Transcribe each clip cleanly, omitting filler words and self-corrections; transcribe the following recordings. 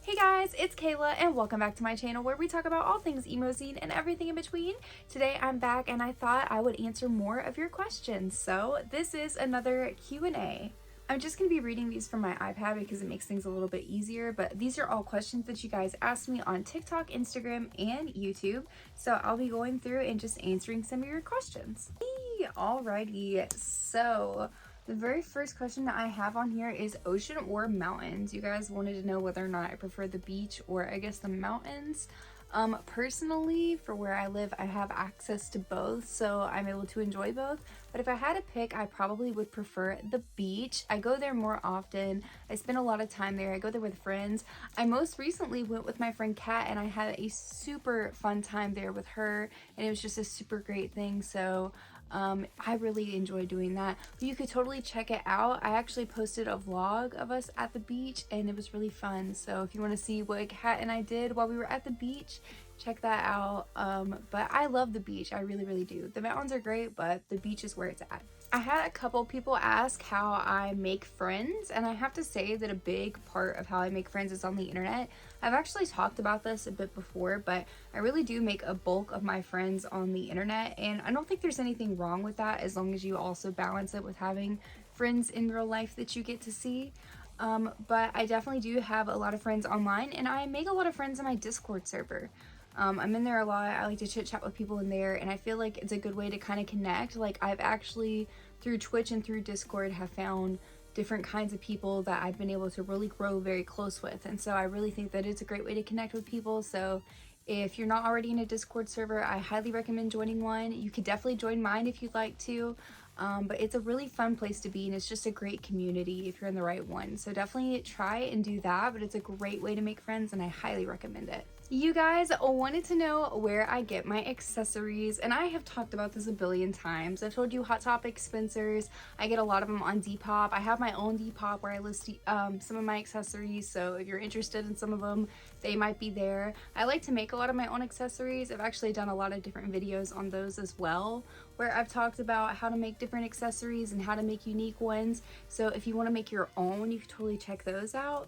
Hey guys, it's Kayla and welcome back to my channel where we talk about all things emo scene and everything in between. Today I'm back and I thought I would answer more of your questions. So this is another Q&A. I'm just going to be reading these from my iPad because it makes things a little bit easier, but these are all questions that you guys asked me on TikTok, Instagram, and YouTube. So I'll be going through and just answering some of your questions. Alrighty, so the very first question that I have on here is ocean or mountains. You guys wanted to know whether or not I prefer the beach or I guess the mountains. Personally, for where I live, I have access to both, so I'm able to enjoy both. But if I had to pick, I probably would prefer the beach. I go there more often. I spend a lot of time there. I go there with friends. I most recently went with my friend Kat and I had a super fun time there with her, and it was just a super great thing. So I really enjoy doing that. But you could totally check it out. I actually posted a vlog of us at the beach and it was really fun. So if you want to see what Kat and I did while we were at the beach, check that out. But I love the beach. I really do. The mountains are great, but the beach is where it's at. I had a couple people ask how I make friends, and I have to say that a big part of how I make friends is on the internet. I've actually talked about this a bit before, but I really do make a bulk of my friends on the internet, and I don't think there's anything wrong with that as long as you also balance it with having friends in real life that you get to see. But I definitely do have a lot of friends online, and I make a lot of friends in my Discord server. I'm in there a lot. I like to chit chat with people in there, and I feel like it's a good way to kind of connect. Like, I've actually, through Twitch and through Discord, have found different kinds of people that I've been able to really grow very close with. And so I really think that it's a great way to connect with people. So if you're not already in a Discord server, I highly recommend joining one. You could definitely join mine if you'd like to. But it's a really fun place to be, and it's just a great community if you're in the right one. So definitely try and do that, but it's a great way to make friends and I highly recommend it. You guys wanted to know where I get my accessories, and I have talked about this a billion times. I've told you Hot Topic, Spencer's. I get a lot of them on Depop. I have my own Depop where I list some of my accessories, so if you're interested in some of them, they might be there. I like to make a lot of my own accessories. I've actually done a lot of different videos on those as well, where I've talked about how to make different accessories and how to make unique ones. So if you want to make your own, you can totally check those out.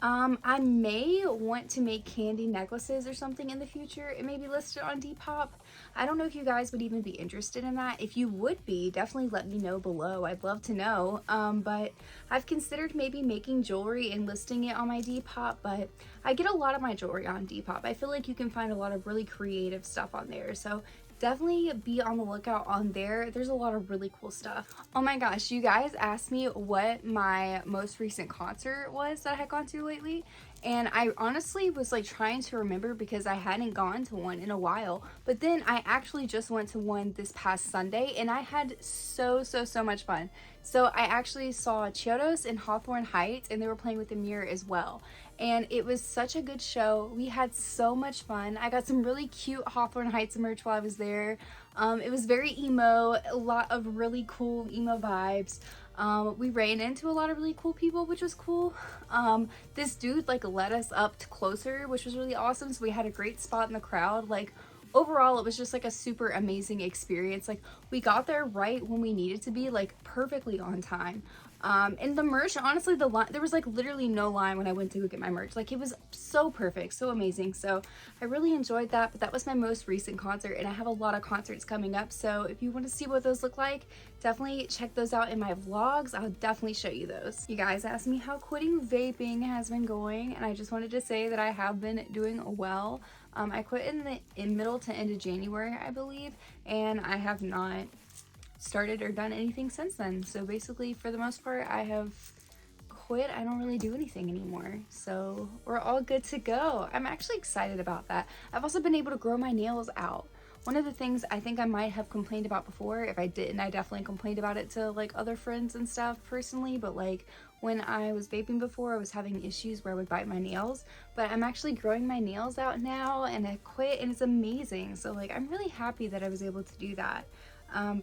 I may want to make candy necklaces or something in the future. It may be listed on Depop. I don't know if you guys would even be interested in that. If you would be, definitely let me know below. I'd love to know. But I've considered maybe making jewelry and listing it on my Depop, but I get a lot of my jewelry on Depop. I feel like you can find a lot of really creative stuff on there. So definitely be on the lookout on there. There's a lot of really cool stuff. Oh my gosh, you guys asked me what my most recent concert was that I had gone to lately, and I honestly was like trying to remember because I hadn't gone to one in a while. But then I actually just went to one this past Sunday and I had so much fun. So I actually saw Chiodos in Hawthorne Heights, and they were playing with the Mirror as well. And it was such a good show. We had so much fun. I got some really cute Hawthorne Heights merch while I was there. It was very emo, a lot of really cool emo vibes. We ran into a lot of really cool people, which was cool. This dude like led us up to closer, which was really awesome. So we had a great spot in the crowd. Like, overall, it was just like a super amazing experience. Like, we got there right when we needed to be, like perfectly on time. And the merch, honestly, the line, there was like literally no line when I went to go get my merch. Like, it was so perfect, so amazing. So I really enjoyed that, but that was my most recent concert, and I have a lot of concerts coming up. So if you want to see what those look like, definitely check those out in my vlogs. I'll definitely show you those. You guys asked me how quitting vaping has been going, and I just wanted to say that I have been doing well. I quit in middle to end of January, I believe, and I have not started or done anything since then. So basically, for the most part, I have quit. I don't really do anything anymore. So we're all good to go. I'm actually excited about that. I've also been able to grow my nails out. One of the things I think I might have complained about before, if I didn't, I definitely complained about it to like other friends and stuff personally, but like when I was vaping before, I was having issues where I would bite my nails, but I'm actually growing my nails out now, and I quit, and it's amazing. So like, I'm really happy that I was able to do that.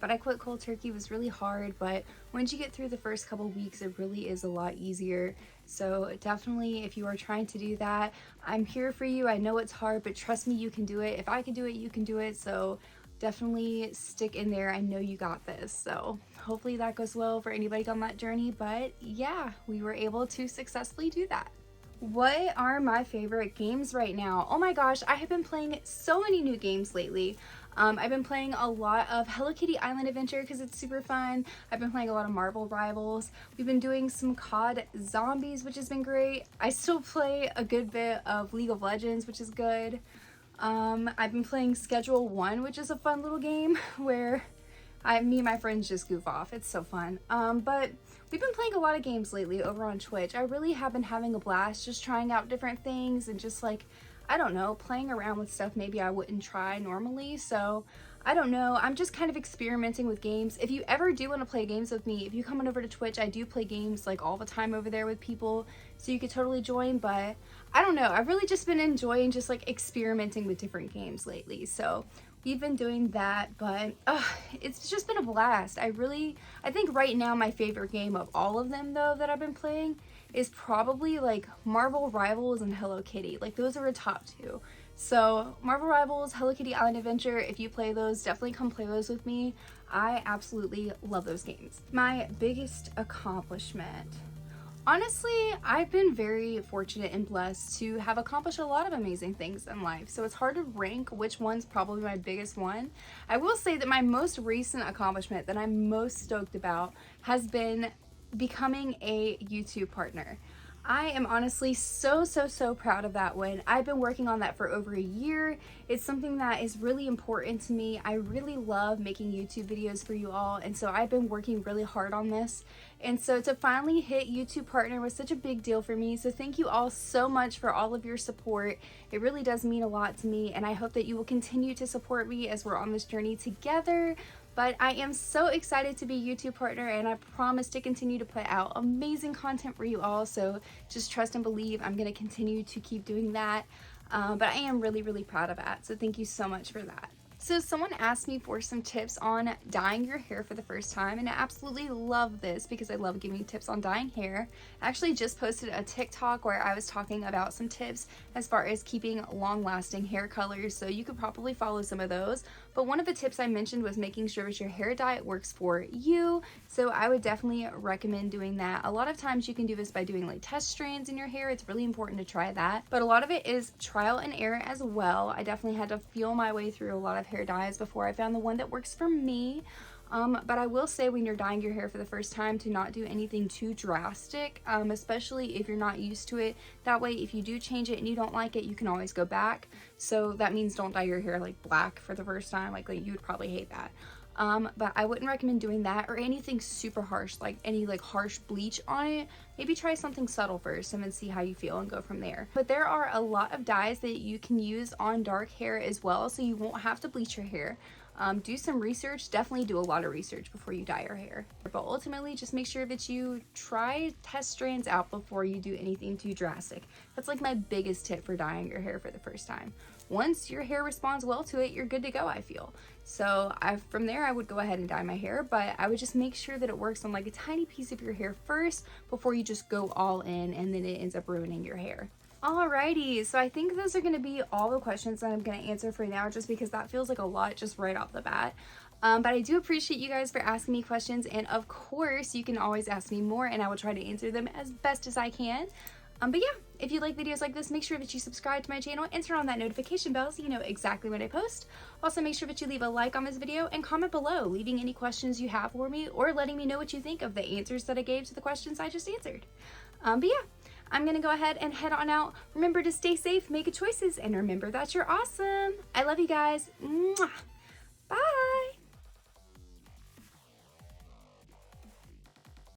But I quit cold turkey. It was really hard, but once you get through the first couple weeks, it really is a lot easier. So definitely, if you are trying to do that, I'm here for you. I know it's hard, but trust me, you can do it. If I can do it, you can do it. So definitely stick in there. I know you got this. So hopefully that goes well for anybody on that journey. But yeah, we were able to successfully do that. What are my favorite games right now? Oh my gosh, I have been playing so many new games lately. I've been playing a lot of Hello Kitty Island Adventure because it's super fun. I've been playing a lot of Marvel Rivals. We've been doing some COD Zombies, which has been great. I still play a good bit of League of Legends, which is good. I've been playing Schedule 1, which is a fun little game where me and my friends just goof off. It's so fun. But we've been playing a lot of games lately over on Twitch. I really have been having a blast just trying out different things and just like, I don't know, playing around with stuff maybe I wouldn't try normally. So I don't know, I'm just kind of experimenting with games. If you ever do want to play games with me, if you come on over to Twitch, I do play games like all the time over there with people, so you could totally join. But I don't know, I've really just been enjoying just like experimenting with different games lately. So we've been doing that, but it's just been a blast. I think right now my favorite game of all of them though that I've been playing is probably like Marvel Rivals and Hello Kitty. Like those are the top two. So Marvel Rivals, Hello Kitty Island Adventure, if you play those, definitely come play those with me. I absolutely love those games. My biggest accomplishment. Honestly, I've been very fortunate and blessed to have accomplished a lot of amazing things in life, so it's hard to rank which one's probably my biggest one. I will say that my most recent accomplishment that I'm most stoked about has been becoming a YouTube partner. I am honestly so proud of that one. I've been working on that for over a year. It's something that is really important to me. I really love making YouTube videos for you all, and so I've been working really hard on this. And so to finally hit YouTube partner was such a big deal for me. So thank you all so much for all of your support. It really does mean a lot to me, and I hope that you will continue to support me as we're on this journey together. But I am so excited to be YouTube partner, and I promise to continue to put out amazing content for you all. So just trust and believe I'm going to continue to keep doing that. But I am really proud of that. So thank you so much for that. So someone asked me for some tips on dyeing your hair for the first time, and I absolutely love this because I love giving tips on dyeing hair. I actually just posted a TikTok where I was talking about some tips as far as keeping long-lasting hair colors, so you could probably follow some of those. But one of the tips I mentioned was making sure that your hair dye works for you, so I would definitely recommend doing that. A lot of times you can do this by doing like test strands in your hair. It's really important to try that, but a lot of it is trial and error as well. I definitely had to feel my way through a lot of hair dyes before I found the one that works for me. But I will say when you're dyeing your hair for the first time to not do anything too drastic, especially if you're not used to it. That way, if you do change it and you don't like it, you can always go back. So that means don't dye your hair like black for the first time. Like you would probably hate that. But I wouldn't recommend doing that or anything super harsh, like any like harsh bleach on it. Maybe try something subtle first and then see how you feel and go from there. But there are a lot of dyes that you can use on dark hair as well, so you won't have to bleach your hair. Do some research. Definitely do a lot of research before you dye your hair. But ultimately, just make sure that you try test strands out before you do anything too drastic. That's like my biggest tip for dyeing your hair for the first time. Once your hair responds well to it, you're good to go, I feel. So from there, I would go ahead and dye my hair, but I would just make sure that it works on like a tiny piece of your hair first before you just go all in and then it ends up ruining your hair. Alrighty, so I think those are going to be all the questions that I'm going to answer for now, just because that feels like a lot just right off the bat. But I do appreciate you guys for asking me questions, and of course you can always ask me more and I will try to answer them as best as I can. But yeah, if you like videos like this, make sure that you subscribe to my channel and turn on that notification bell so you know exactly when I post. Also, make sure that you leave a like on this video and comment below, leaving any questions you have for me or letting me know what you think of the answers that I gave to the questions I just answered. But yeah, I'm gonna go ahead and head on out. Remember to stay safe, make good choices, and remember that you're awesome. I love you guys. Mwah.